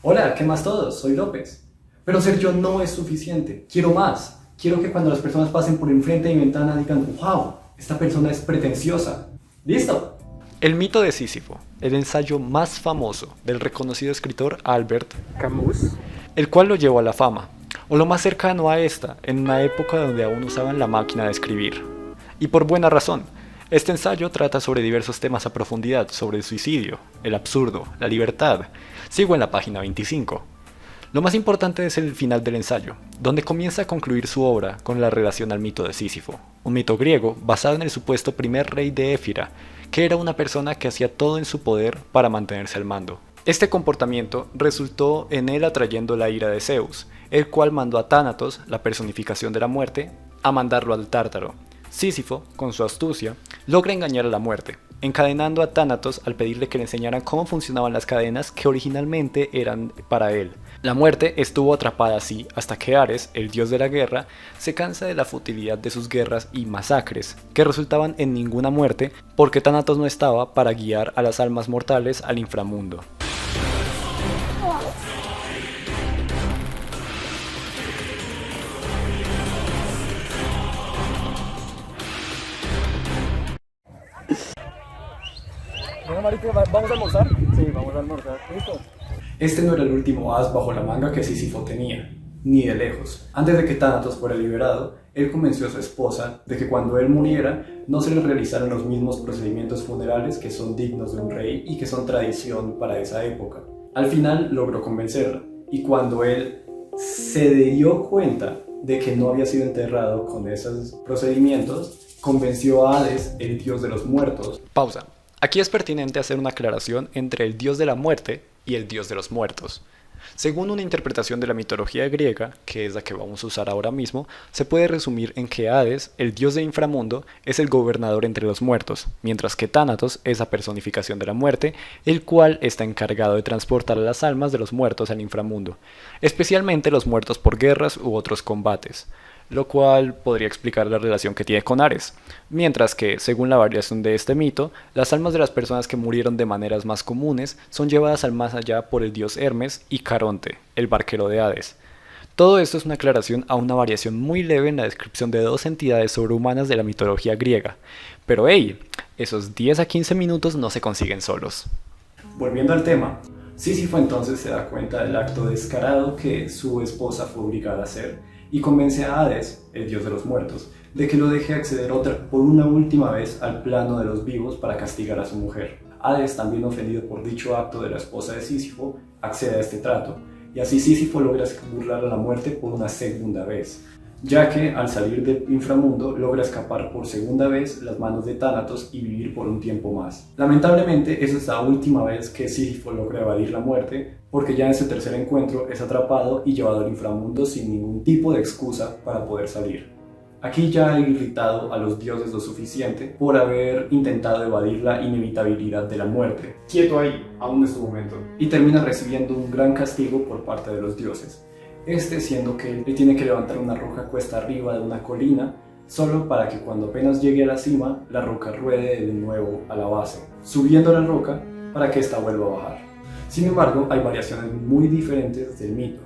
Hola, ¿qué más todos? Soy López. Pero ser yo no es suficiente. Quiero más. Quiero que cuando las personas pasen por enfrente de mi ventana digan, wow, esta persona es pretenciosa. ¿Listo? El mito de Sísifo, el ensayo más famoso del reconocido escritor Albert Camus. el cual lo llevó a la fama, o lo más cercano a esta, en una época donde aún usaban la máquina de escribir. Y por buena razón. Este ensayo trata sobre diversos temas a profundidad, sobre el suicidio, el absurdo, la libertad. Sigo en la página 25. Lo más importante es el final del ensayo, donde comienza a concluir su obra con la relación al mito de Sísifo, un mito griego basado en el supuesto primer rey de Éfira, que era una persona que hacía todo en su poder para mantenerse al mando. Este comportamiento resultó en él atrayendo la ira de Zeus, el cual mandó a Tánatos, la personificación de la muerte, a mandarlo al Tártaro. Sísifo, con su astucia, logra engañar a la muerte, encadenando a Tánatos al pedirle que le enseñaran cómo funcionaban las cadenas que originalmente eran para él. La muerte estuvo atrapada así hasta que Ares, el dios de la guerra, se cansa de la futilidad de sus guerras y masacres, que resultaban en ninguna muerte porque Tánatos no estaba para guiar a las almas mortales al inframundo. Bueno, marica, ¿vamos a almorzar? Sí, vamos a almorzar. ¿Listo? Este no era el último as bajo la manga que Sísifo tenía, ni de lejos. Antes de que Tánatos fuera liberado, él convenció a su esposa de que cuando él muriera no se le realizaran los mismos procedimientos funerales que son dignos de un rey y que son tradición para esa época. Al final logró convencerla, y cuando él se dio cuenta de que no había sido enterrado con esos procedimientos, convenció a Hades, el dios de los muertos. Pausa. Aquí es pertinente hacer una aclaración entre el dios de la muerte y el dios de los muertos. Según una interpretación de la mitología griega, que es la que vamos a usar ahora mismo, se puede resumir en que Hades, el dios del inframundo, es el gobernador entre los muertos, mientras que Tánatos es la personificación de la muerte, el cual está encargado de transportar a las almas de los muertos al inframundo, especialmente los muertos por guerras u otros combates, lo cual podría explicar la relación que tiene con Ares, mientras que, según la variación de este mito, las almas de las personas que murieron de maneras más comunes son llevadas al más allá por el dios Hermes y Caronte, el barquero de Hades. Todo esto es una aclaración a una variación muy leve en la descripción de dos entidades sobrehumanas de la mitología griega, pero hey, esos 10 a 15 minutos no se consiguen solos. Volviendo al tema, Sísifo entonces se da cuenta del acto descarado que su esposa fue obligada a hacer y convence a Hades, el dios de los muertos, de que lo deje acceder por una última vez al plano de los vivos para castigar a su mujer. Hades, también ofendido por dicho acto de la esposa de Sísifo, accede a este trato, y así Sísifo logra burlar a la muerte por una segunda vez, ya que al salir del inframundo logra escapar por segunda vez las manos de Tánatos y vivir por un tiempo más. Lamentablemente, esa es la última vez que Sísifo logra evadir la muerte, porque ya en su tercer encuentro es atrapado y llevado al inframundo sin ningún tipo de excusa para poder salir. Aquí ya ha irritado a los dioses lo suficiente por haber intentado evadir la inevitabilidad de la muerte. Quieto ahí, aún es tu momento. Y termina recibiendo un gran castigo por parte de los dioses. Siendo que él tiene que levantar una roca cuesta arriba de una colina, solo para que cuando apenas llegue a la cima, la roca ruede de nuevo a la base, subiendo la roca para que ésta vuelva a bajar. Sin embargo, hay variaciones muy diferentes del mito,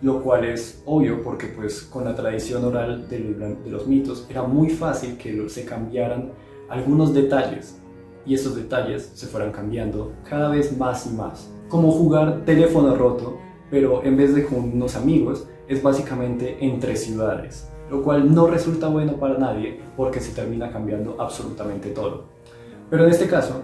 lo cual es obvio porque pues con la tradición oral de los mitos era muy fácil que se cambiaran algunos detalles, y esos detalles se fueran cambiando cada vez más y más, como jugar teléfono roto, pero en vez de con unos amigos, es básicamente entre ciudades, lo cual no resulta bueno para nadie porque se termina cambiando absolutamente todo. Pero en este caso,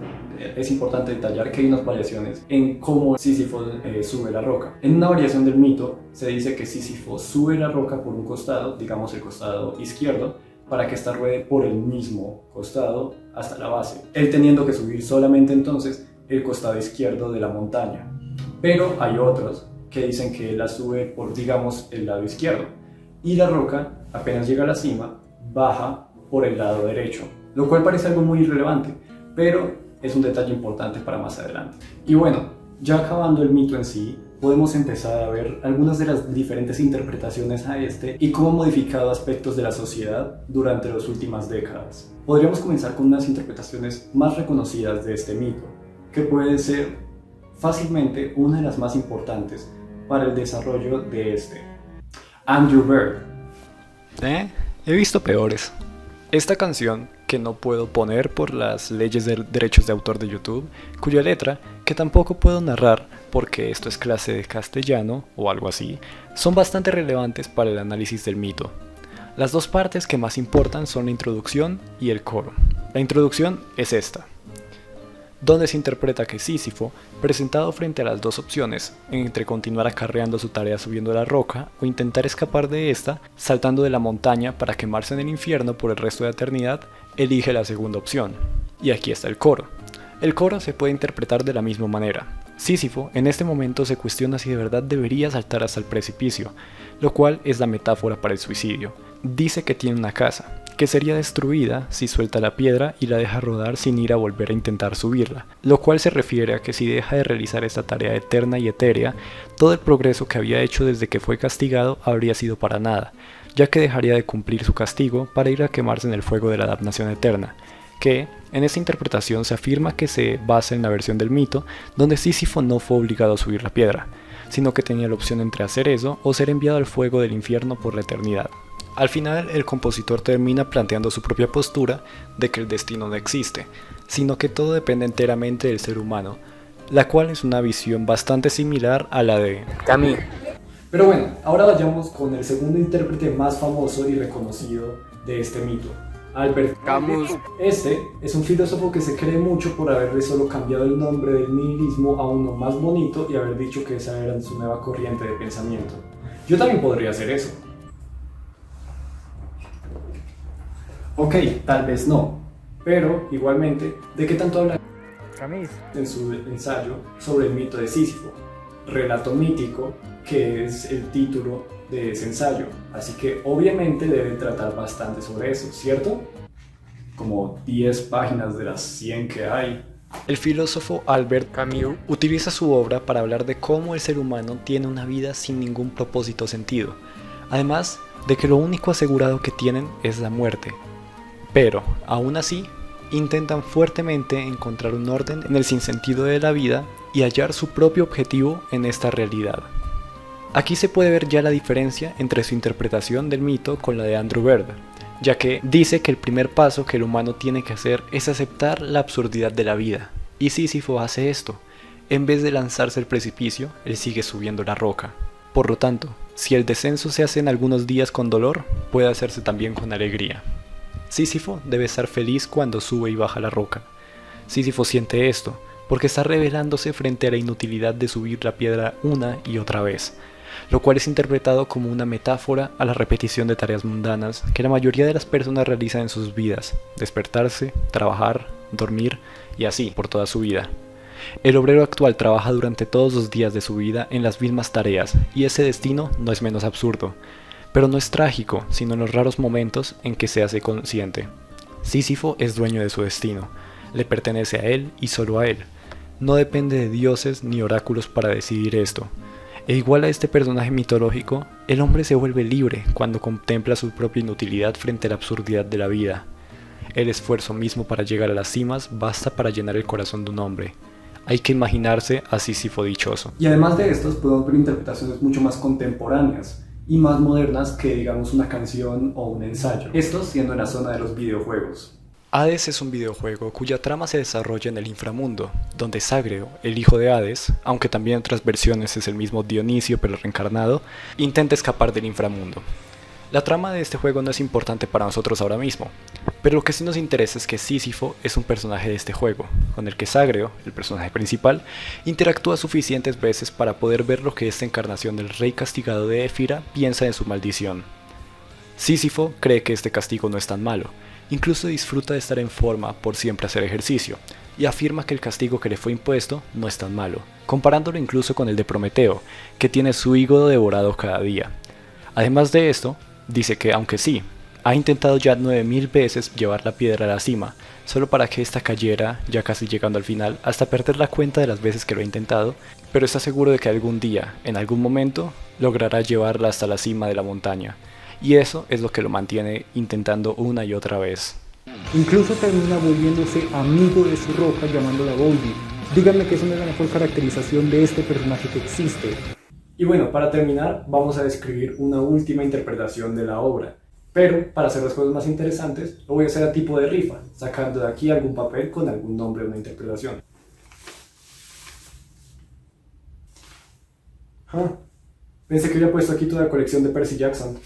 es importante detallar que hay unas variaciones en cómo Sísifo sube la roca. En una variación del mito, se dice que Sísifo sube la roca por un costado, digamos el costado izquierdo, para que ésta ruede por el mismo costado hasta la base, él teniendo que subir solamente entonces el costado izquierdo de la montaña. Pero hay otros que dicen que él la sube por, digamos, el lado izquierdo, y la roca, apenas llega a la cima, baja por el lado derecho, lo cual parece algo muy irrelevante, pero es un detalle importante para más adelante. Y bueno, ya acabando el mito en sí, podemos empezar a ver algunas de las diferentes interpretaciones a y cómo ha modificado aspectos de la sociedad durante las últimas décadas. Podríamos comenzar con unas interpretaciones más reconocidas de este mito, que pueden ser fácilmente una de las más importantes para el desarrollo de Andrew Bird. He visto peores. Esta canción, que no puedo poner por las leyes de derechos de autor de YouTube, cuya letra, que tampoco puedo narrar porque esto es clase de castellano o algo así, son bastante relevantes para el análisis del mito. Las dos partes que más importan son la introducción y el coro. La introducción es esta, donde se interpreta que Sísifo, presentado frente a las dos opciones, entre continuar acarreando su tarea subiendo la roca o intentar escapar de esta, saltando de la montaña para quemarse en el infierno por el resto de la eternidad, elige la segunda opción. Y aquí está el coro. El coro se puede interpretar de la misma manera. Sísifo en este momento se cuestiona si de verdad debería saltar hasta el precipicio, lo cual es la metáfora para el suicidio. Dice que tiene una casa, que sería destruida si suelta la piedra y la deja rodar sin ir a volver a intentar subirla, lo cual se refiere a que si deja de realizar esta tarea eterna y etérea, todo el progreso que había hecho desde que fue castigado habría sido para nada, ya que dejaría de cumplir su castigo para ir a quemarse en el fuego de la damnación eterna, que, en esta interpretación se afirma que se basa en la versión del mito donde Sísifo no fue obligado a subir la piedra, sino que tenía la opción entre hacer eso o ser enviado al fuego del infierno por la eternidad. Al final, el compositor termina planteando su propia postura de que el destino no existe, sino que todo depende enteramente del ser humano, la cual es una visión bastante similar a la de Camus. Pero bueno, ahora vayamos con el segundo intérprete más famoso y reconocido de este mito, Albert Camus. Este es un filósofo que se cree mucho por haberle solo cambiado el nombre del nihilismo a uno más bonito y haber dicho que esa era su nueva corriente de pensamiento. Yo también podría hacer eso. Ok, tal vez no, pero igualmente, ¿de qué tanto habla en su ensayo sobre el mito de Sísifo? Relato mítico, que es el título de ese ensayo, así que obviamente debe tratar bastante sobre eso, ¿cierto? Como 10 páginas de las 100 que hay. El filósofo Albert Camus utiliza su obra para hablar de cómo el ser humano tiene una vida sin ningún propósito o sentido, además de que lo único asegurado que tienen es la muerte. Pero, aún así, intentan fuertemente encontrar un orden en el sinsentido de la vida y hallar su propio objetivo en esta realidad. Aquí se puede ver ya la diferencia entre su interpretación del mito con la de Andrew Bird, ya que dice que el primer paso que el humano tiene que hacer es aceptar la absurdidad de la vida, y Sísifo hace esto. En vez de lanzarse al precipicio, él sigue subiendo la roca. Por lo tanto, si el descenso se hace en algunos días con dolor, puede hacerse también con alegría. Sísifo debe estar feliz cuando sube y baja la roca. Sísifo siente esto, porque está rebelándose frente a la inutilidad de subir la piedra una y otra vez, lo cual es interpretado como una metáfora a la repetición de tareas mundanas que la mayoría de las personas realizan en sus vidas: despertarse, trabajar, dormir y así por toda su vida. El obrero actual trabaja durante todos los días de su vida en las mismas tareas, y ese destino no es menos absurdo. Pero no es trágico, sino en los raros momentos en que se hace consciente. Sísifo es dueño de su destino, le pertenece a él y solo a él. No depende de dioses ni oráculos para decidir esto. E igual a este personaje mitológico, el hombre se vuelve libre cuando contempla su propia inutilidad frente a la absurdidad de la vida. El esfuerzo mismo para llegar a las cimas basta para llenar el corazón de un hombre. Hay que imaginarse a Sísifo dichoso. Y además de estos, podemos ver interpretaciones mucho más contemporáneas y más modernas que, digamos, una canción o un ensayo. Esto siendo en la zona de los videojuegos. Hades es un videojuego cuya trama se desarrolla en el inframundo, donde Zagreo, el hijo de Hades, aunque también en otras versiones es el mismo Dionisio pero reencarnado, intenta escapar del inframundo. La trama de este juego no es importante para nosotros ahora mismo, pero lo que sí nos interesa es que Sísifo es un personaje de este juego, con el que Zagreo, el personaje principal, interactúa suficientes veces para poder ver lo que esta encarnación del rey castigado de Éfira piensa en su maldición. Sísifo cree que este castigo no es tan malo, incluso disfruta de estar en forma por siempre hacer ejercicio, y afirma que el castigo que le fue impuesto no es tan malo, comparándolo incluso con el de Prometeo, que tiene su hígado devorado cada día. Además de esto, dice que aunque sí, ha intentado ya 9000 veces llevar la piedra a la cima, solo para que ésta cayera ya casi llegando al final, hasta perder la cuenta de las veces que lo ha intentado, pero está seguro de que algún día, en algún momento, logrará llevarla hasta la cima de la montaña, y eso es lo que lo mantiene intentando una y otra vez. Incluso termina volviéndose amigo de su roca llamándola Goldie, Díganme que es una mejor caracterización de este personaje que existe. Y bueno, para terminar, vamos a describir una última interpretación de la obra. Pero, para hacer las cosas más interesantes, lo voy a hacer a tipo de rifa, sacando de aquí algún papel con algún nombre de una interpretación. Pensé que había puesto aquí toda la colección de Percy Jackson.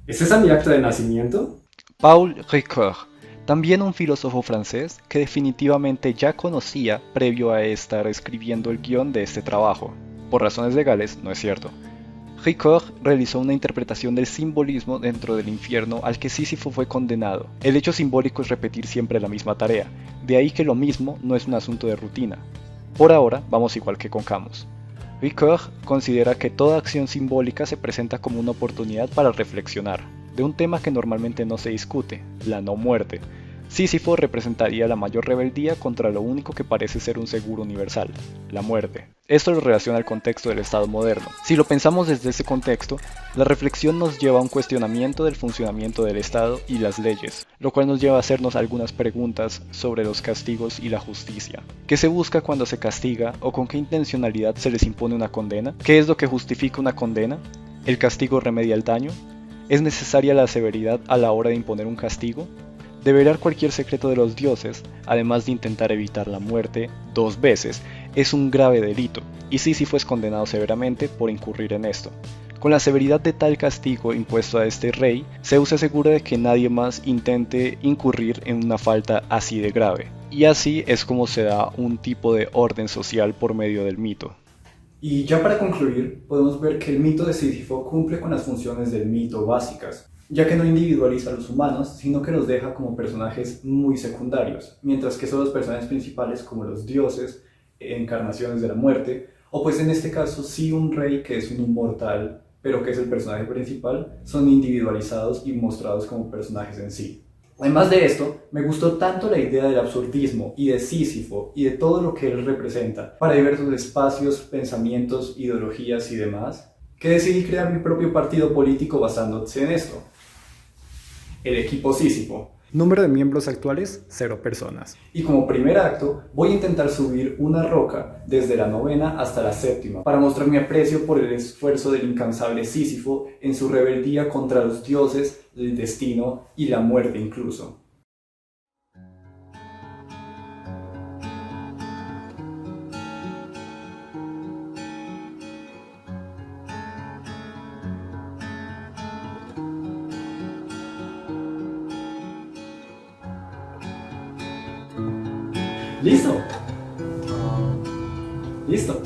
¿Es esa mi acta de nacimiento? Paul Ricoeur, también un filósofo francés que definitivamente ya conocía previo a estar escribiendo el guión de este trabajo. Por razones legales, no es cierto. Ricoeur realizó una interpretación del simbolismo dentro del infierno al que Sísifo fue condenado. El hecho simbólico es repetir siempre la misma tarea, de ahí que lo mismo no es un asunto de rutina. Por ahora, vamos igual que con Camus. Ricoeur considera que toda acción simbólica se presenta como una oportunidad para reflexionar, de un tema que normalmente no se discute, la no muerte. Sísifo representaría la mayor rebeldía contra lo único que parece ser un seguro universal, la muerte. Esto lo relaciona al contexto del Estado moderno. Si lo pensamos desde ese contexto, la reflexión nos lleva a un cuestionamiento del funcionamiento del Estado y las leyes, lo cual nos lleva a hacernos algunas preguntas sobre los castigos y la justicia. ¿Qué se busca cuando se castiga o con qué intencionalidad se les impone una condena? ¿Qué es lo que justifica una condena? ¿El castigo remedia el daño? ¿Es necesaria la severidad a la hora de imponer un castigo? Develar cualquier secreto de los dioses, además de intentar evitar la muerte 2 veces, es un grave delito, y Sísifo es condenado severamente por incurrir en esto. Con la severidad de tal castigo impuesto a este rey, Zeus se asegura de que nadie más intente incurrir en una falta así de grave, y así es como se da un tipo de orden social por medio del mito. Y ya para concluir, podemos ver que el mito de Sísifo cumple con las funciones del mito básicas, ya que no individualiza a los humanos, sino que los deja como personajes muy secundarios, mientras que son los personajes principales como los dioses, encarnaciones de la muerte, o pues en este caso sí un rey que es un inmortal, pero que es el personaje principal, son individualizados y mostrados como personajes en sí. Además de esto, me gustó tanto la idea del absurdismo y de Sísifo y de todo lo que él representa para diversos espacios, pensamientos, ideologías y demás, que decidí crear mi propio partido político basándose en esto. El equipo Sísifo. Número de miembros actuales, 0 personas. Y como primer acto, voy a intentar subir una roca desde la 9ª hasta la 7ª para mostrar mi aprecio por el esfuerzo del incansable Sísifo en su rebeldía contra los dioses, el destino y la muerte incluso. ¿Listo? ¿Listo?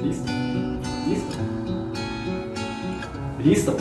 ¿Listo? ¿Listo? ¿Listo?